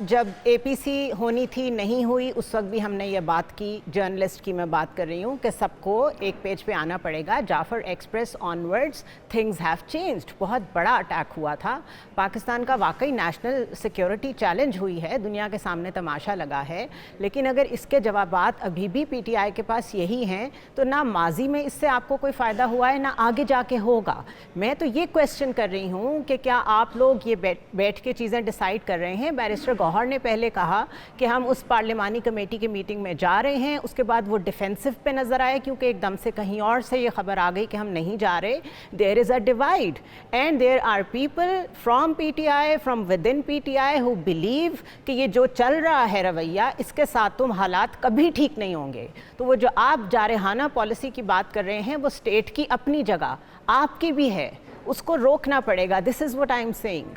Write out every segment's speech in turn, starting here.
جب اے پی سی ہونی تھی نہیں ہوئی اس وقت بھی ہم نے یہ بات کی, جرنلسٹ کی میں بات کر رہی ہوں, کہ سب کو ایک پیج پہ آنا پڑے گا. Jafar Express onwards things have changed. بہت بڑا اٹیک ہوا تھا, پاکستان کا واقعی نیشنل سیکیورٹی چیلنج ہوئی ہے, دنیا کے سامنے تماشا لگا ہے. لیکن اگر اس کے جوابات ابھی بھی پی ٹی آئی کے پاس یہی ہیں تو نہ ماضی میں اس سے آپ کو کوئی فائدہ ہوا ہے نہ آگے جا کے ہوگا. میں تو یہ کویسچن کر رہی ہوں کہ کیا آپ لوگ یہ بیٹھ کے چیزیں ڈیسائیڈ کر رہے ہیں؟ بیرسٹر گوہر نے پہلے کہا کہ ہم اس پارلیمانی کمیٹی کی میٹنگ میں جا رہے ہیں, اس کے بعد وہ ڈیفینسو پہ نظر آئے کیونکہ ایک دم سے کہیں اور سے یہ خبر آ گئی کہ ہم نہیں جا رہے. There is a divide and there are people from P T I, from within P T I, who believe کہ یہ جو چل رہا ہے رویہ اس کے ساتھ تم حالات کبھی ٹھیک نہیں ہوں گے. تو وہ جو آپ جارحانہ پالیسی کی بات کر رہے ہیں وہ اسٹیٹ کی اپنی جگہ, آپ کی بھی ہے, اس کو روکنا پڑے گا. This is what I am seeing.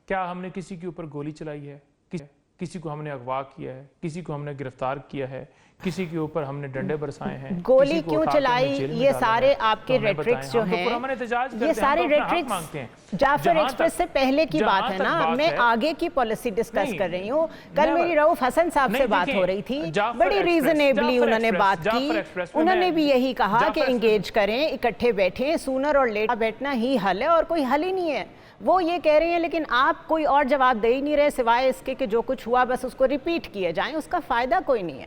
کیا ہم نے کسی کے اوپر گولی چلائی ہے؟ کسی کو ہم نے اغوا کیا ہے؟ کسی کو ہم نے گرفتار کیا ہے؟ کسی کے اوپر ہم نے ڈنڈے برسائے ہیں؟ گولی کیوں چلائی؟ یہ سارے آپ کے ریٹرکس جو ہیں, یہ سارے ریٹرکس جعفر ایکسپریس سے پہلے کی بات ہے نا. میں آگے کی پالیسی ڈسکس کر رہی ہوں. کل میری رؤف حسن صاحب سے بات ہو رہی تھی, بڑی ریزنیبلی انہوں نے بات کی. انہوں نے بھی یہی کہا کہ انگیج کریں, اکٹھے بیٹھیں, سونر اور لیٹ بیٹھنا ہی حل ہے اور کوئی حل ہی نہیں ہے. وہ یہ کہہ رہے ہیں, لیکن آپ کوئی اور جواب دے ہی نہیں رہے سوائے اس کے کہ جو کچھ ہوا بس اس کو ریپیٹ کیے جائیں, اس کا فائدہ کوئی نہیں ہے.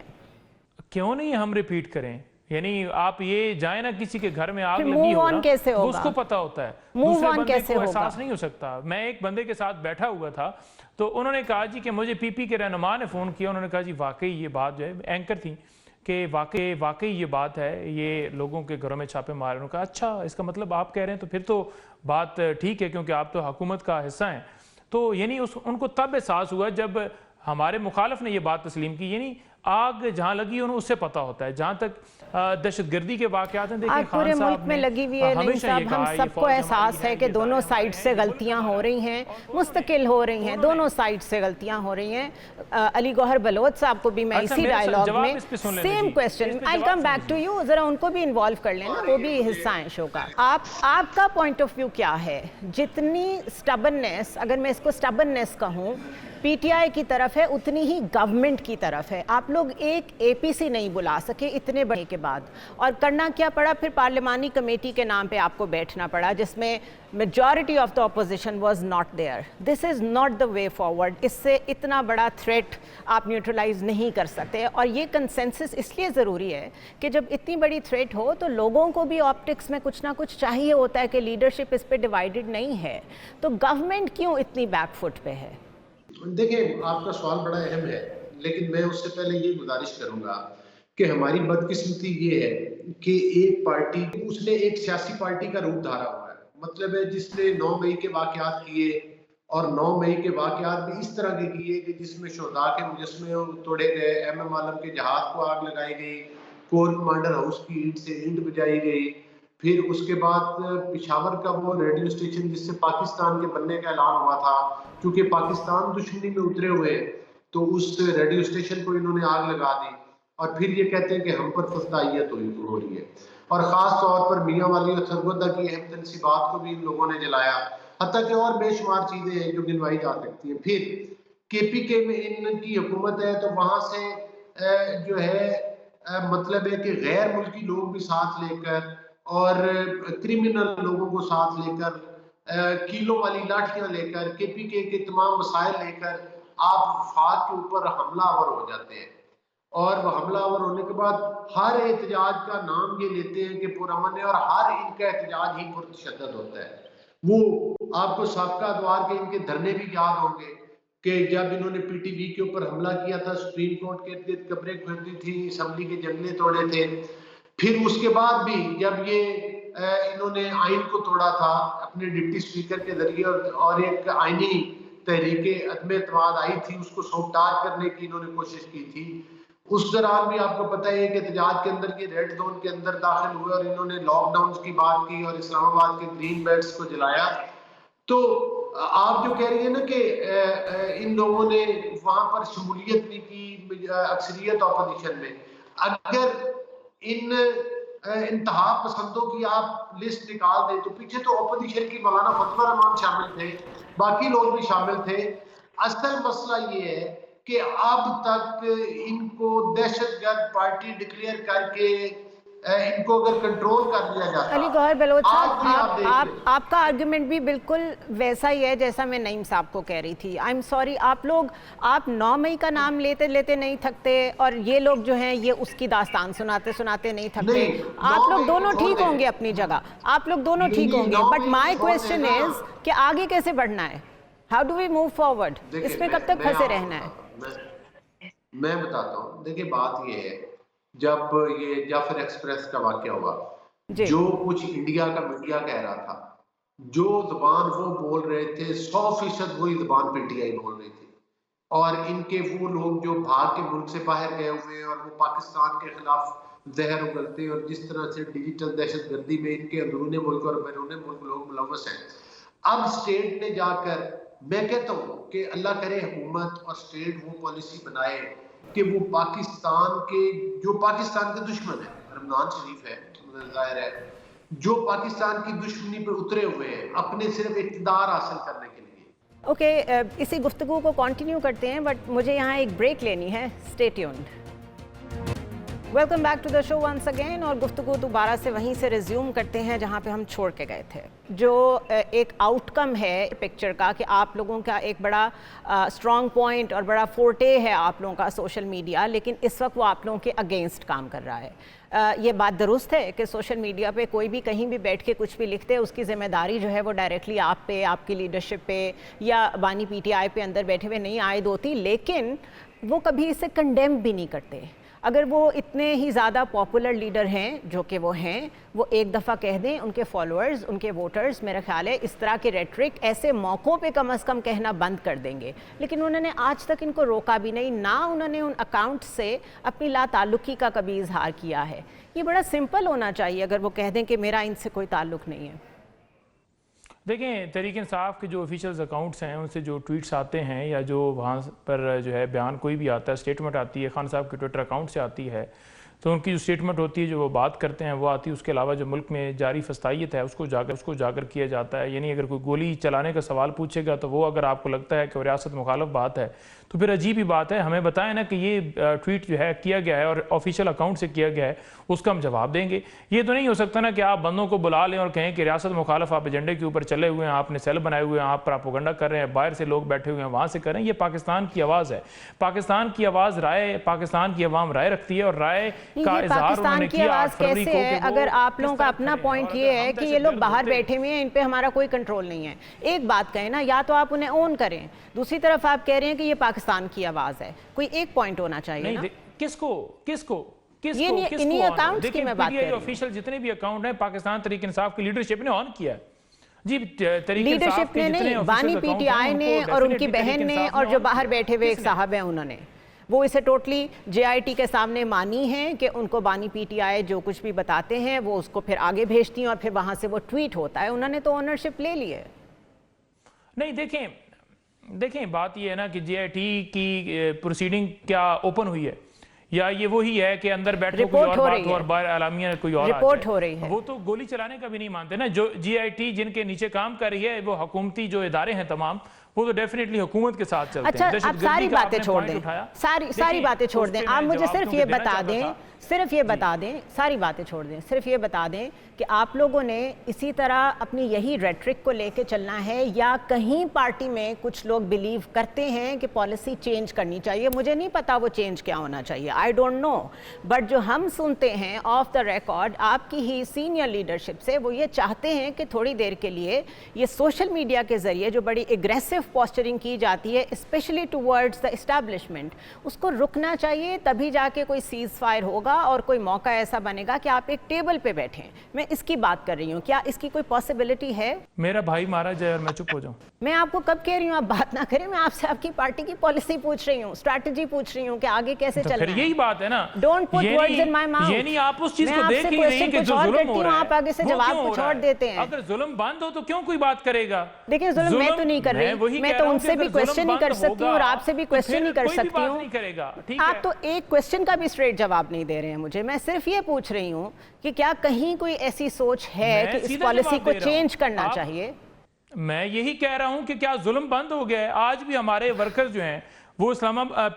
کیوں نہیں ہم ریپیٹ کریں؟ یعنی آپ یہ جائیں نا کسی کے گھر میں آگ لگی ہو نا, اس کو پتا ہوتا ہے, دوسرے بندے کو احساس نہیں ہو سکتا. میں ایک بندے کے ساتھ بیٹھا ہوا تھا تو انہوں نے کہا جی کہ مجھے پی پی کے رہنما نے فون کیا, انہوں نے کہا جی واقعی یہ بات جو ہے, اینکر تھی, کہ واقعی یہ بات ہے, یہ لوگوں کے گھروں میں چھاپے مارے. انہوں نے کہا اچھا اس کا مطلب آپ کہہ رہے ہیں تو پھر تو بات ٹھیک ہے کیونکہ آپ تو حکومت کا حصہ ہیں. تو یعنی ان کو تب احساس ہوا جب ہمارے مخالف نے یہ بات تسلیم کی. یعنی آگ جہاں لگی انہوں اس سے پتا ہوتا ہے. جہاں تک دہشت گردی کے واقعات ہیں, دیکھیں پورے ملک میں لگی ہوئی ہے نہیں صاحب, ہم سب کو احساس ہے کہ دونوں سائڈ سے غلطیاں ہو رہی ہیں, مستقل ہو رہی ہیں, دونوں سائڈ سے غلطیاں ہو رہی ہیں. علی گوہر بلوچ صاحب کو بھی میں اسی ڈائیلاگ میں same question, I come back to you, ذرا ان کو بھی انوالو کر لینا, وہ بھی حصہ ہیں شو کا. آپ کا پوائنٹ آف ویو کیا ہے؟ جتنی سٹبننس, اگر میں اس کو سٹبننس کہوں, پی ٹی آئی کی طرف ہے اتنی ہی گورنمنٹ کی طرف ہے. آپ لوگ ایک اے پی سی نہیں بلا سکے اتنے بڑے کے بعد, اور کرنا کیا پڑا پھر پارلیمانی کمیٹی کے نام پہ آپ کو بیٹھنا پڑا جس میں majority of the opposition was not there. This is not the way forward. اس سے اتنا بڑا تھریٹ آپ نیوٹرلائز نہیں کر سکتے, اور یہ کنسنسس اس لیے ضروری ہے کہ جب اتنی بڑی تھریٹ ہو تو لوگوں کو بھی آپٹکس میں کچھ نہ کچھ چاہیے ہوتا ہے کہ لیڈرشپ اس پہ ڈیوائیڈڈ نہیں ہے. تو گورنمنٹ کیوں اتنی بیک فٹ پہ ہے؟ دیکھیں آپ کا سوال بڑا اہم ہے, لیکن میں اس سے پہلے یہ گزارش کروں گا کہ ہماری بدقسمتی یہ ہے کہ ایک پارٹی, اس نے ایک سیاسی پارٹی کا روپ دھارا ہوا ہے. مطلب ہے جس نے 9 مئی کے واقعات کیے, اور 9 مئی کے واقعات بھی اس طرح کے کیے کہ جس میں شہداء کے مجسمے توڑے گئے, ایم ایم عالم کے جہاز کو آگ لگائی گئی, کور کمانڈر ہاؤس کی اینٹ سے اینٹ بجائی گئی. پھر اس کے بعد پشاور کا وہ ریڈیو اسٹیشن جس سے پاکستان کے بننے کا اعلان ہوا تھا, کیونکہ پاکستان دشمنی میں اترے ہوئے تو اس ریڈیو اسٹیشن کو انہوں نے آگ لگا دی, اور پھر یہ کہتے ہیں کہ ہم پر فضائیت ہو رہی ہے. اور خاص طور پر میاں والی اور سرگودا کی اہم تنصیبات کو بھی ان لوگوں نے جلایا, حتیٰ کہ اور بے شمار چیزیں ہیں جو گنوائی جا سکتی ہیں. پھر کے پی کے میں ان کی حکومت ہے تو وہاں سے جو ہے مطلب ہے کہ غیر ملکی لوگ بھی ساتھ لے کر اور کرمنل لوگوں کو ساتھ لے کر, کیلوں والی لاٹھیاں لے کر, کے پی کے تمام وسائل لے کر آپ وفاق کے اوپر حملہ آور ہو جاتے ہیں. اور وہ حملہ آور ہونے کے بعد ہر احتجاج کا نام یہ لیتے ہیں کہ پرامن ہے, اور ہر ان کا احتجاج ہی پرتشدد ہوتا ہے. وہ آپ کو سابقہ ادوار کے ان کے دھرنے بھی یاد ہوں گے کہ جب انہوں نے پی ٹی وی کے اوپر حملہ کیا تھا, سپریم کورٹ کے ارد گرد قبریں کھودی تھی, اسمبلی کے جنگلے توڑے تھے. پھر اس کے بعد بھی جب یہ انہوں نے آئین کو توڑا تھا اپنے ڈپٹی اسپیکر کے ذریعے, اور ایک آئینی تحریک عدم اعتماد آئی تھی, اس کو سوگٹار کرنے کی انہوں نے کوشش کی تھی. اس دوران بھی آپ کو پتہ ہے کہ احتجاج کے اندر کی ریڈ زون کے اندر داخل ہوئے اور انہوں نے لاک ڈاؤنز کی بات کی اور اسلام آباد کے گرین بیلٹس کو جلایا. تو آپ جو کہہ رہی ہیں نا کہ ان لوگوں نے وہاں پر شمولیت نہیں کی, اکثریت اپوزیشن میں, اگر ان انتہا پسندوں کی آپ لسٹ نکال دیں تو پیچھے تو اپوزیشن کی مولانا فضل الرحمان شامل تھے, باقی لوگ بھی شامل تھے. اصل مسئلہ یہ ہے کہ اب تک ان کو دہشت گرد پارٹی ڈکلیئر کر کے ان کو اگر کنٹرول کر لیا جاتا. علی گوہر بلوچ صاحب، آپ کا آرگومنٹ بھی بالکل ویسا ہی ہے جیسا میں نعیم صاحب کو کہہ رہی تھی. آئی ایم سوری، آپ 9 مئی کا نام لیتے نہیں تھکتے، اور یہ لوگ جو ہیں یہ اس کی داستان سناتے نہیں تھکتے. آپ لوگ دونوں ٹھیک ہوں گے اپنی جگہ، آپ لوگ دونوں ٹھیک ہوں گے، بٹ مائی کوسچن از کہ آگے کیسے بڑھنا ہے؟ How do we move forward? اس میں کب تک پھنسے رہنا ہے؟ میں بتاتا ہوں. دیکھیں بات یہ ہے، جب یہ جعفر ایکسپریس کا واقعہ ہوا، جو کچھ انڈیا کا میڈیا کہہ رہا تھا، جو زبان وہ بول رہے تھے 100% وہی زبان پی ٹی آئی بول رہی تھی. اور ان کے وہ لوگ جو بھاگ کے ملک سے باہر گئے ہوئے ہیں اور وہ پاکستان کے خلاف زہر اگلتے ہیں، اور جس طرح سے ڈیجیٹل دہشت گردی میں ان کے اندرون ملک اور بیرون ملک لوگ ملوث ہیں. اب اسٹیٹ نے جا کر، میں کہتا ہوں کہ اللہ کرے حکومت اور اسٹیٹ وہ پالیسی بنائے کہ وہ پاکستان کے دشمن ہیں، رمضان شریف ہے، ظاہر ہے، جو پاکستان کی دشمنی پر اترے ہوئے ہیں اپنے صرف اقتدار حاصل کرنے کے لیے. اوکے، اسی گفتگو کو کنٹینیو کرتے ہیں، بٹ مجھے یہاں ایک بریک لینی ہے. Stay tuned. Welcome back to the show once again, اور گفتگو دوبارہ سے وہیں سے ریزیوم کرتے ہیں جہاں پہ ہم چھوڑ کے گئے تھے. جو ایک آؤٹ کم ہے پکچر کا کہ آپ لوگوں کا ایک بڑا اسٹرانگ پوائنٹ اور بڑا فورٹے ہے آپ لوگوں کا سوشل میڈیا، لیکن اس وقت وہ آپ لوگوں کے اگینسٹ کام کر رہا ہے. یہ بات درست ہے کہ سوشل میڈیا پہ کوئی بھی کہیں بھی بیٹھ کے کچھ بھی لکھتے اس کی ذمہ داری جو ہے وہ ڈائریکٹلی آپ پہ، آپ کی لیڈرشپ پہ یا بانی پی ٹی آئی پہ اندر بیٹھے ہوئے نہیں عائد ہوتی، لیکن وہ کبھی اسے کنڈیم بھی نہیں کرتے. اگر وہ اتنے ہی زیادہ پاپولر لیڈر ہیں جو کہ وہ ہیں، وہ ایک دفعہ کہہ دیں، ان کے فالوورز، ان کے ووٹرز میرا خیال ہے اس طرح کے ریٹرک ایسے موقعوں پہ کم از کم کہنا بند کر دیں گے. لیکن انہوں نے آج تک ان کو روکا بھی نہیں، نہ انہوں نے ان اکاؤنٹ سے اپنی لا تعلقی کا کبھی اظہار کیا ہے. یہ بڑا سمپل ہونا چاہیے اگر وہ کہہ دیں کہ میرا ان سے کوئی تعلق نہیں ہے. دیکھیں، تحریک انصاف کے جو آفیشیلز اکاؤنٹس ہیں ان سے جو ٹویٹس آتے ہیں یا جو وہاں پر جو ہے بیان کوئی بھی آتا ہے، اسٹیٹمنٹ آتی ہے، خان صاحب کے ٹویٹر اکاؤنٹ سے آتی ہے، تو ان کی جو اسٹیٹمنٹ ہوتی ہے، جو وہ بات کرتے ہیں وہ آتی ہے. اس کے علاوہ جو ملک میں جاری فسطائیت ہے اس کو اجاگر کیا جاتا ہے. یعنی اگر کوئی گولی چلانے کا سوال پوچھے گا تو وہ اگر آپ کو لگتا ہے کہ وہ ریاست مخالف بات ہے تو پھر عجیب ہی بات ہے. ہمیں بتائیں نا کہ یہ ٹویٹ جو ہے کیا گیا ہے اور آفیشیل اکاؤنٹ سے کیا گیا ہے، اس کا ہم جواب دیں گے. یہ تو نہیں ہو سکتا نا کہ آپ بندوں کو بلا لیں اور کہیں کہ ریاست مخالف آپ ایجنڈے کے اوپر چلے ہوئے ہیں، آپ نے سیل بنائے ہوئے ہیں، آپ پراپوگنڈا کر رہے ہیں، باہر سے لوگ بیٹھے ہوئے ہیں وہاں سے کریں. یہ پاکستان کی آواز ہے، پاکستان کی آواز رائے، پاکستان کی عوام رائے رکھتی ہے، اور رائے کا اظہار انہوں نے کیا 8 فروری کو. اگر آپ لوگوں کا اپنا پوائنٹ یہ ہے کہ یہ لوگ باہر بیٹھے ہوئے ہیں، ان پہ ہمارا کوئی کنٹرول نہیں ہے، ایک بات کہیں نا، یا تو آپ انہیں اون کریں، دوسری طرف آپ کہہ رہے ہیں کہ یہ پاکستان کی آواز ہے. کوئی ایک پوائنٹ ہونا چاہیے نا. کس کو انہی اکاؤنٹس کی میں بات کر رہی ہوں. آفیشیل جتنے بھی اکاؤنٹ ہیں پاکستان تحریک انصاف کی لیڈرشپ نے آن کیا ہے. جی، لیڈرشپ نے نہیں، بانی پی ٹی آئی نے اور ان کی بہن نے اور جو باہر بیٹھے ہوئے ایک صاحب ہیں انہوں نے وہ اسے ٹوٹلی جے آئی ٹی کے سامنے مانی ہیں کہ ان کو بانی پی ٹی آئی جو کچھ بھی بتاتے ہیں وہ اس کو پھر آگے بھیجتی ہیں اور پھر وہاں سے وہ ٹویٹ ہوتا ہے. انہوں نے تو اونرشپ لے لی ہے. نہیں، دیکھیں بات یہ ہے نا کہ جے آئی ٹی کی پروسیڈنگ کیا اوپن ہوئی ہے یا یہ وہی ہے کہ اندر بیٹھو کوئی اور بات ہو اور باہر اعلامیہ کوئی اور رپورٹ ہو رہی ہے. وہ تو گولی چلانے کا بھی نہیں مانتے نا. جو جی آئی ٹی جن کے نیچے کام کر رہی ہے وہ حکومتی جو ادارے ہیں تمام، وہ تو ڈیفینیٹلی حکومت کے ساتھ چلتے ہیں. اچھا، آپ ساری باتیں چھوڑ دیں، ساری باتیں چھوڑ دیں. آپ مجھے صرف یہ بتا دیں، ساری باتیں چھوڑ دیں، صرف یہ بتا دیں کہ آپ لوگوں نے اسی طرح اپنی یہی ریٹرک کو لے کے چلنا ہے یا کہیں پارٹی میں کچھ لوگ بلیو کرتے ہیں کہ پالیسی چینج کرنی چاہیے؟ مجھے نہیں پتا وہ چینج کیا ہونا چاہیے، آئی ڈونٹ نو، بٹ جو ہم سنتے ہیں آف دا ریکارڈ آپ کی ہی سینئر لیڈرشپ سے، وہ یہ چاہتے ہیں کہ تھوڑی دیر کے لیے یہ سوشل میڈیا کے ذریعے جو بڑی اگریسو پوسچرنگ کی جاتی ہے اسپیشلی ٹورڈز دا اسٹیبلشمنٹ، اس کو رکنا چاہیے. تبھی جا کے کوئی سیز فائر ہوگا اور کوئی موقع ایسا بنے گا کہ آپ ایک ٹیبل پہ بیٹھیں. میں اس کی بات کر رہی ہوں، کیا اس کی کوئی پاسبلٹی ہے؟ میرا بھائی مارا جائے اور میں چپ ہو جاؤں؟ میں آپ کو کب کہہ رہی ہوں آپ بات نہ کریں؟ میں آپ سے آپ کی پارٹی کی پالیسی پوچھ رہی ہوں، اسٹریٹجی پوچھ رہی ہوں کہ آگے کیسے چلنا ہے. پھر یہی بات ہے نا، don't put words in my mouth. یعنی آپ اس چیز کو دیکھ ہی رہی ہیں کہ جو ظلم ہو رہا ہے، آپ آگے سے جواب کچھ اور دیتے ہیں. اگر ظلم بند ہو تو کیوں کوئی بات کرے گا؟ دیکھیں، ظلم میں تو نہیں کر رہی، میں تو ان سے بھی کوشچن نہیں کر سکتی ہوں اور آپ سے بھی کوشچن نہیں کر سکتی ہوں. آپ تو ایک کوشچن کا بھی اسٹریٹ جواب نہیں دے رہے ہیں مجھے. میں صرف یہ پوچھ رہی ہوں کہ کیا کہیں کوئی ایسی سوچ ہے کہ اس پالیسی کو چینج کرنا چاہیے؟ میں یہی کہہ رہا ہوں کہ کیا ظلم بند ہو گیا ہے؟ آج بھی ہمارے ورکرز جو ہیں وہ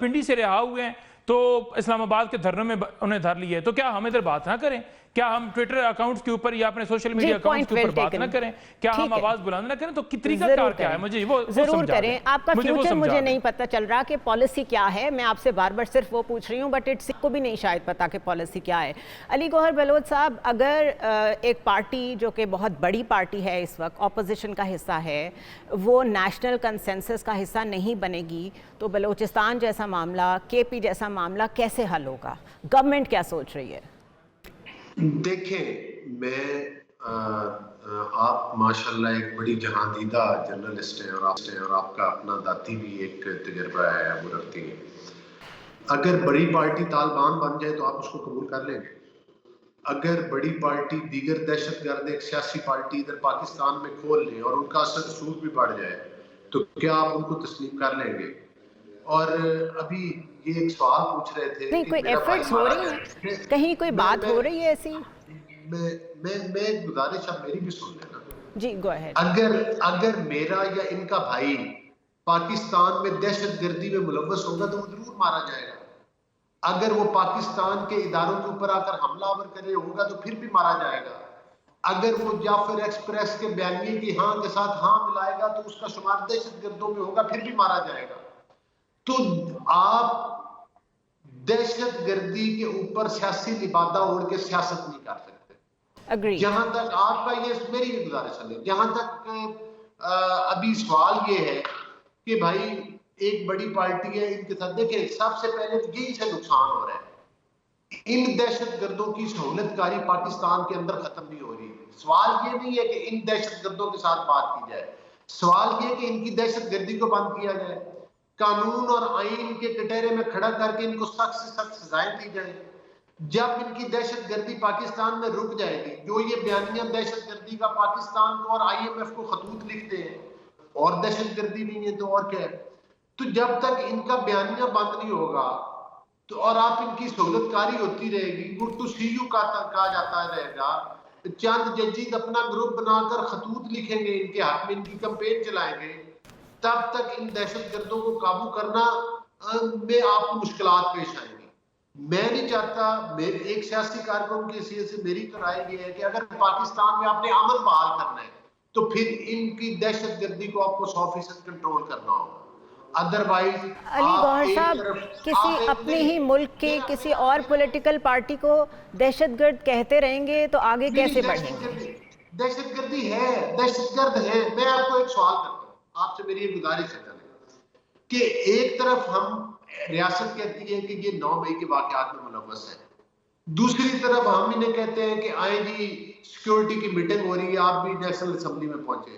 پنڈی سے رہا ہوئے ہیں تو اسلام آباد کے دھرنوں میں انہیں دھر لیے، تو کیا ہم ادھر بات نہ کریں؟ کیا ہم ٹویٹر اکاؤنٹس کے اوپر یا اپنے سوشل میڈیا اکاؤنٹس کے اوپر بات نہ کریں؟ کیا ہم آواز بلند نہ کریں؟ تو طریقہ کار کیا ہے؟ مجھے وہ ضرور کریں. آپ کا فیوچر مجھے نہیں پتہ چل رہا کہ پالیسی کیا ہے. میں آپ سے بار بار صرف وہ پوچھ رہی ہوں، بٹ اٹس کو بھی نہیں شاید پتا کہ پالیسی کیا ہے. علی گوہر بلوچ صاحب، اگر ایک پارٹی جو کہ بہت بڑی پارٹی ہے اس وقت، اپوزیشن کا حصہ ہے، وہ نیشنل کنسنسس کا حصہ نہیں بنے گی تو بلوچستان جیسا معاملہ، کے پی جیسا معاملہ کیسے حل ہوگا؟ گورنمنٹ کیا سوچ رہی ہے؟ دیکھیں، میں آپ ماشاءاللہ ایک بڑی جہاں دیدہ جرنلسٹ ہیں اور آپ کا اپنا ذاتی بھی ایک تجربہ ہے، وہ رکھتی ہیں. اگر بڑی پارٹی طالبان بن جائے تو آپ اس کو قبول کر لیں گے؟ اگر بڑی پارٹی دیگر دہشت گرد ایک سیاسی پارٹی ادھر پاکستان میں کھول لیں اور ان کا اثر رسوخ بھی بڑھ جائے تو کیا آپ ان کو تسلیم کر لیں گے؟ اور ابھی یہ ایک سوال پوچھ رہے تھے نہیں، کہ کوئی میرا بھائی ایفرٹس ہو مارا رہی جائے. ہیں؟ کہیں کوئی بات ہو رہی ہے ایسی؟ میں گزارش اب میری بھی سن لینا. جی گو اہیڈ. اگر میرا یا ان کا بھائی پاکستان میں دہشت گردی میں ملوث ہوگا تو وہ ضرور مارا جائے گا. اگر وہ پاکستان کے اداروں کے اوپر آ کر حملہ آور کرے ہوگا تو پھر بھی مارا جائے گا. اگر وہ جعفر ایکسپریس کے بیانیے کی ہاں کے ساتھ ہاں ملائے گا تو اس کا شمار دہشت گردوں میں ہوگا، پھر بھی مارا جائے گا. تو آپ دہشت گردی کے اوپر سیاسی لبادہ اوڑھ کے سیاست نہیں کر سکتے. جہاں تک آپ کا یہ میری بھی گزارش ہے، جہاں تک ابھی سوال یہ ہے کہ بھائی ایک بڑی پارٹی ہے، ان کے ساتھ دیکھیں سب سے پہلے یہی سے نقصان ہو رہا ہے. ان دہشت گردوں کی سہولت کاری پاکستان کے اندر ختم نہیں ہو رہی. سوال یہ نہیں ہے کہ ان دہشت گردوں کے ساتھ بات کی جائے، سوال یہ کہ ان کی دہشت گردی کو بند کیا جائے، قانون اور آئین کے کٹہرے میں کھڑا کر کے ان کو سخت سے سخت سزائیں دی جائیں. جب ان کی دہشت گردی پاکستان میں رک جائے گی، جو یہ بیانیہ دہشت گردی کا پاکستان کو اور آئی ایم ایف کو خطوط لکھتے ہیں اور دہشت گردی نہیں ہے تو اور کیا ہے، تو جب تک ان کا بیانیہ بند نہیں ہوگا تو اور آپ ان کی سہولت کاری ہوتی رہے گی، گڈ ٹو سی یو کہا جاتا رہے گا، چند ججز اپنا گروپ بنا کر خطوط لکھیں گے ان کے حق میں، ان کی کمپین چلائیں گے، تب تک ان دہشت گردوں کو قابو کرنا میں آپ کو مشکلات پیش آئیں گی. میں نہیں چاہتا، ایک سیاسی کارکن کی حیثیت سے میری تو رائے یہ ہے کہ اگر پاکستان میں آپ نے امن بحال کرنا ہے تو پھر ان کی دہشت گردی کو آپ کو 100% کنٹرول کرنا ہوگا. ادروائز علی گوہر صاحب، کسی اپنے ہی ملک کے کسی اور پولیٹیکل پارٹی کو دہشت گرد کہتے رہیں گے تو آگے کیسے بڑھیں گے؟ دہشت گردی ہے، دہشت گرد ہے. میں آپ کو ایک سوال کرتا ہوں، آپ سے میری ایک گزارش ہے کہ ایک طرف ہم ریاست کہتی ہے کہ یہ 9 مئی کے واقعات میں ملوث ہے، دوسری طرف ہم انہیں کہتے ہیں کہ آئیں جی سیکیورٹی کی میٹنگ ہو رہی ہے، آپ بھی نیشنل اسمبلی میں پہنچے.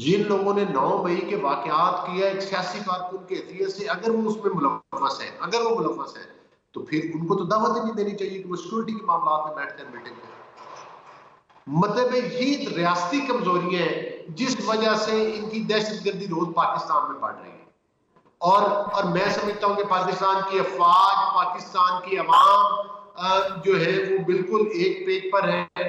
جن لوگوں نے 9 مئی کے واقعات کیا ایک سیاسی کارکن کی حیثیت سے، اگر وہ اس میں ملوث ہے تو پھر ان کو تو دعوت ہی نہیں دینی چاہیے کہ وہ سیکورٹی کے معاملات میں بیٹھتے ہیں میٹنگ میں. مطلب یہ ریاستی کمزوریاں ہیں جس وجہ سے ان کی دہشت گردی روز پاکستان میں بڑھ رہی ہے. اور میں سمجھتا ہوں کہ پاکستان کی افواج، پاکستان کی عوام جو ہے وہ بالکل ایک پیج پر ہے،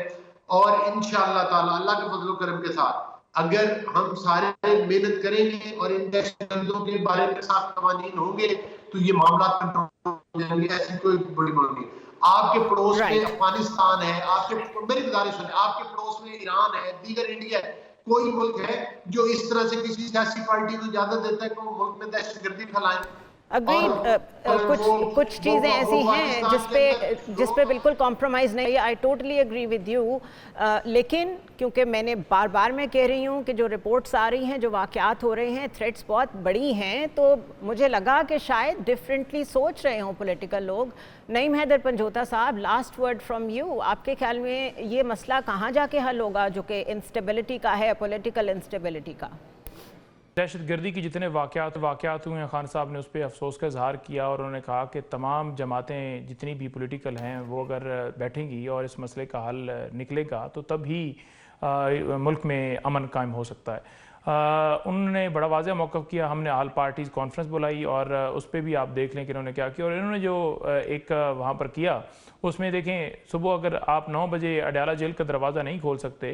اور انشاءاللہ تعالی اللہ کے فضل و کرم کے ساتھ اگر ہم سارے محنت کریں گے اور ان دہشت گردوں کے بارے میں سخت قوانین ہوں گے تو یہ معاملات کنٹرول ہو جائیں گے. ایسی کوئی بڑی بات نہیں. آپ کے پڑوس میں افغانستان ہے، میری گزارش ہے، آپ کے پڑوس میں ایران ہے، دیگر انڈیا ہے، کوئی ملک ہے جو اس طرح سے کسی سیاسی پارٹی کو اجازت دیتا ہے کہ وہ ملک میں دہشت گردی پھیلائیں؟ اگریڈ. کچھ چیزیں ایسی ہیں جس پہ بالکل کمپرومائز نہیں. I totally agree with you. لیکن کیونکہ میں نے بار بار میں کہہ رہی ہوں کہ جو رپورٹس آ رہی ہیں، جو واقعات ہو رہے ہیں، تھریٹس بہت بڑی ہیں، تو مجھے لگا کہ شاید ڈفرینٹلی سوچ رہے ہوں پولیٹیکل لوگ. نعیم حیدر پنجوتا صاحب، لاسٹ ورڈ فرام یو. آپ کے خیال میں یہ مسئلہ کہاں جا کے حل ہوگا جو کہ انسٹیبلٹی کا ہے، پولیٹیکل انسٹیبلٹی کا؟ دہشت گردی کی جتنے واقعات ہوئے ہیں، خان صاحب نے اس پہ افسوس کا اظہار کیا اور انہوں نے کہا کہ تمام جماعتیں جتنی بھی پولیٹیکل ہیں وہ اگر بیٹھیں گی اور اس مسئلے کا حل نکلے گا تو تب ہی ملک میں امن قائم ہو سکتا ہے. انہوں نے بڑا واضح موقف کیا. ہم نے آل پارٹیز کانفرنس بلائی اور اس پہ بھی آپ دیکھ لیں کہ انہوں نے کیا کیا. اور انہوں نے جو ایک وہاں پر کیا اس میں دیکھیں، صبح اگر آپ 9 بجے اڈیالہ جیل کا دروازہ نہیں کھول سکتے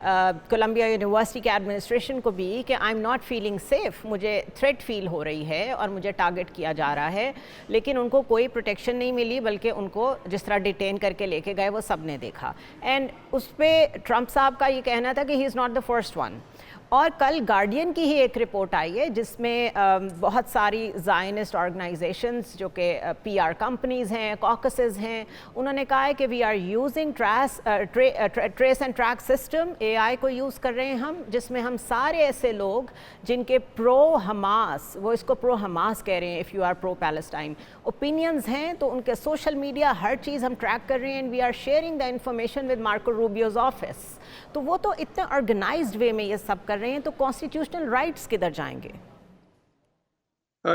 کولمبیا یونیورسٹی کے ایڈمنسٹریشن کو بھی کہ I am not feeling safe, مجھے تھریٹ فیل ہو رہی ہے اور مجھے ٹارگٹ کیا جا رہا ہے، لیکن ان کو کوئی پروٹیکشن نہیں ملی، بلکہ ان کو جس طرح ڈیٹین کر کے لے کے گئے وہ سب نے دیکھا. اینڈ اس پہ ٹرمپ صاحب کا یہ کہنا تھا کہ he is not the first one. اور کل گارڈین کی ہی ایک رپورٹ آئی ہے جس میں بہت ساری زائنسٹ آرگنائزیشنز جو کہ پی آر کمپنیز ہیں، کاکسز ہیں، انہوں نے کہا ہے کہ we are using trace and track system, A I کو یوز کر رہے ہیں ہم، جس میں ہم سارے ایسے لوگ جن کے پرو حماس، وہ اس کو پرو حماس کہہ رہے ہیں، if you are pro Palestine opinions ہیں، تو ان کے سوشل میڈیا ہر چیز ہم ٹریک کر رہے ہیں. And we are sharing the information with Marco Rubio's office. تو وہ تو اتنے آرگنائزڈ وے میں یہ سب کر رہے ہیں، تو کانسٹیٹیوشنل رائٹس کدھر جائیں گے؟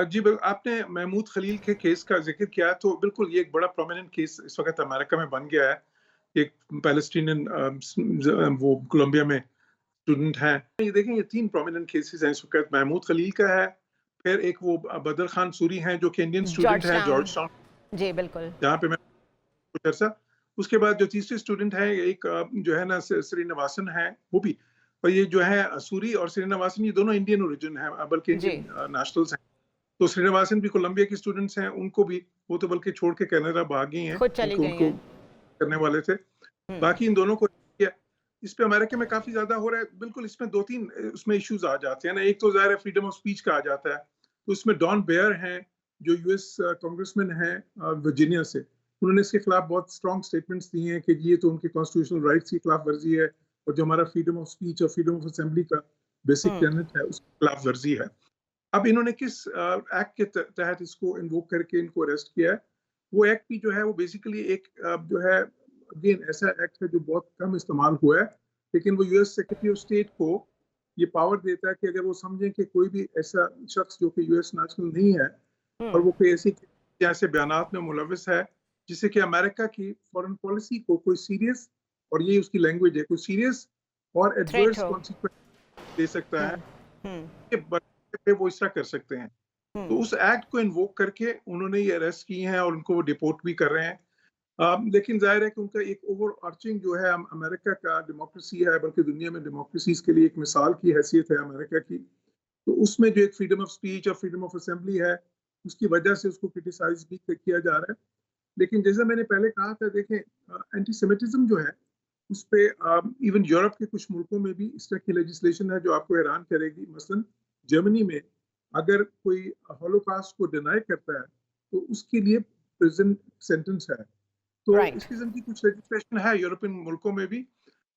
جی آپ نے محمود خلیل کے کیس کا ذکر کیا، تو بالکل یہ ایک بڑا پرومیننٹ کیس اس وقت امریکہ میں بن گیا ہے. ایک پیلسٹینین وہ کولمبیا میں اسٹوڈنٹ ہیں. یہ دیکھیں یہ 3 پرومیننٹ کیسز ہیں اس وقت. محمود خلیل کا ہے، پھر ایک وہ بدر خان سوری ہیں جو کہ انڈین اسٹوڈنٹ ہیں جارج ٹاؤن. جی بالکل، جہاں پہ میں کچھ عرصہ. اس کے بعد جو تیسری اسٹوڈنٹ ہے ایک جو ہے نا سرینواسن ہے، وہ بھی. اور یہ جو ہے سوری اور سرینواسن یہ دونوں انڈین اوریجن ہیں، بلکہ انڈین نیشنلز ہیں. تو سرینواسن بھی کولمبیا کی اسٹوڈنٹس ہیں، ان کو بھی وہ تو بلکہ چھوڑ کے کینیڈا بھاگ گئی ہیں، خود چلی گئی ہیں کرنے والے تھے. باقی ان دونوں کو اس پہ امریکہ میں کافی زیادہ ہو رہا ہے. بالکل اس میں 2-3 اس میں ایشوز آ جاتے ہیں نا. ایک تو ظاہر ہے فریڈم آف سپیچ کا آ جاتا ہے. تو اس میں ڈان بیئر ہیں جو یو ایس کانگریسمین ہیں ورجینیا سے. انہوں نے اس کے خلاف بہت اسٹرانگ اسٹیٹمنٹس دی ہیں کہ یہ تو ان کے کانسٹیٹیوشنل رائٹس کی خلاف ورزی ہے، اور جو ہمارا فریڈم آف سپیچ اور فریڈم آف اسمبلی کا بیسک ٹینٹ ہے اس کی خلاف ورزی ہے. اب انہوں نے کس ایکٹ کے تحت اس کو انووک کر کے ان کو اریسٹ کیا ہے؟ وہ ایکٹ بھی جو ہے وہ بیسیکلی ایک جو ہے اگین ایسا ایکٹ ہے جو بہت کم استعمال ہوا ہے، لیکن وہ U S secretary of state کو یہ پاور دیتا ہے کہ اگر وہ سمجھیں کہ کوئی بھی ایسا شخص جو کہ یو ایس نیشنل نہیں ہے اور وہ کوئی ایسی ایسے بیانات میں ملوث ہے جس سے کہ امریکہ کی فارن پالیسی کو کوئی سیریس، اور یہ اس کی لینگویج ہے، کوئی سیریس اور ایڈورس کانسیکوینس دے سکتا ہے کہ وہ اس طرح کر سکتے ہیں. تو اس ایکٹ کو انووک کر کے انہوں نے یہ اریسٹ کی ہیں اور ان کو وہ ڈیپورٹ بھی کر رہے ہیں. لیکن ظاہر ہے کہ ان کا ایک اوور آرچنگ جو ہے امریکہ کا ڈیموکریسی ہے، بلکہ دنیا میں ڈیموکریسیز کے لیے ایک مثال کی حیثیت ہے امریکہ کی. تو اس میں جو ایک فریڈم آف سپیچ اور فریڈم آف اسمبلی ہے، اس کی وجہ سے اس کو کرٹیسائز بھی کیا جا رہا ہے. لیکن جیسا میں نے پہلے کہا تھا، دیکھیں اینٹی سیمیٹزم جو ہے اس پہ ایون یورپ کے کچھ ملکوں میں بھی اس طرح کی لیجسلیشن ہے جو آپ کو حیران کرے گی. مثلا جرمنی میں اگر کوئی ہولوکاسٹ کو ڈینائی کرتا ہے تو اس کے لیے پریزن سینٹنس ہے. تو اس قسم کی کچھ لیجسلیشن ہے یورپین ملکوں میں بھی.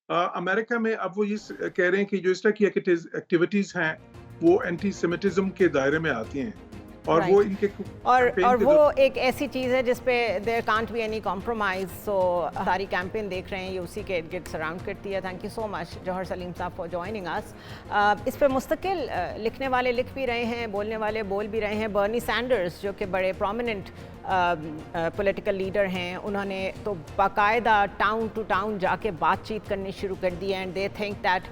امریکہ میں اب وہ یہ کہہ رہے ہیں کہ جو اس طرح کی ایکٹیویٹیز ہیں وہ اینٹی سیمیٹزم کے دائرے میں آتی ہیں، اور وہ ان کے اور وہ ایک ایسی چیز ہے جس پہ دیر کانٹ بی اینی کمپرومائز. سو ساری کیمپین دیکھ رہے ہیں یہ اسی کے ارد گرد سراؤنڈ کرتی ہے. تھینک یو سو مچ جوہر سلیم صاحب فار جوائننگ اس. اس پہ مستقل لکھنے والے لکھ بھی رہے ہیں، بولنے والے بول بھی رہے ہیں. برنی سینڈرز جو کہ بڑے پرومیننٹ پولیٹیکل لیڈر ہیں، انہوں نے تو باقاعدہ ٹاؤن ٹو ٹاؤن جا کے بات چیت کرنی شروع کر دی ہے. And they think that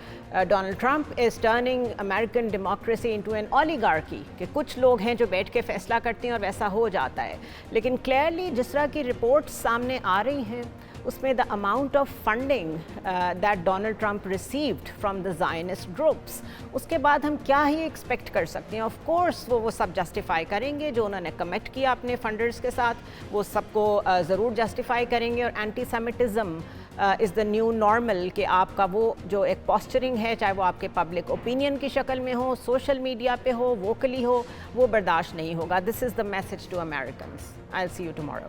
Donald Trump is turning American democracy into an oligarchy, کہ کچھ لوگ ہیں جو بیٹھ کے فیصلہ کرتے ہیں اور ویسا ہو جاتا ہے. لیکن کلیئرلی جس طرح کی رپورٹس سامنے آ رہی ہیں اس میں the amount of funding that Donald Trump received from the Zionist groups, اس کے بعد ہم کیا ہی ایکسپیکٹ کر سکتے ہیں. آف کورس وہ سب جسٹیفائی کریں گے جو انہوں نے کمٹ کیا اپنے فنڈرز کے ساتھ، وہ سب کو ضرور جسٹیفائی کریں گے. اور antisemitism is the new normal, کہ آپ کا وہ جو ایک پوسچرنگ ہے، چاہے وہ آپ کے پبلک اوپینین کی شکل میں ہو، سوشل میڈیا پہ ہو، ووکلی ہو، وہ برداشت نہیں ہوگا. This is the message to Americans. I will see you tomorrow.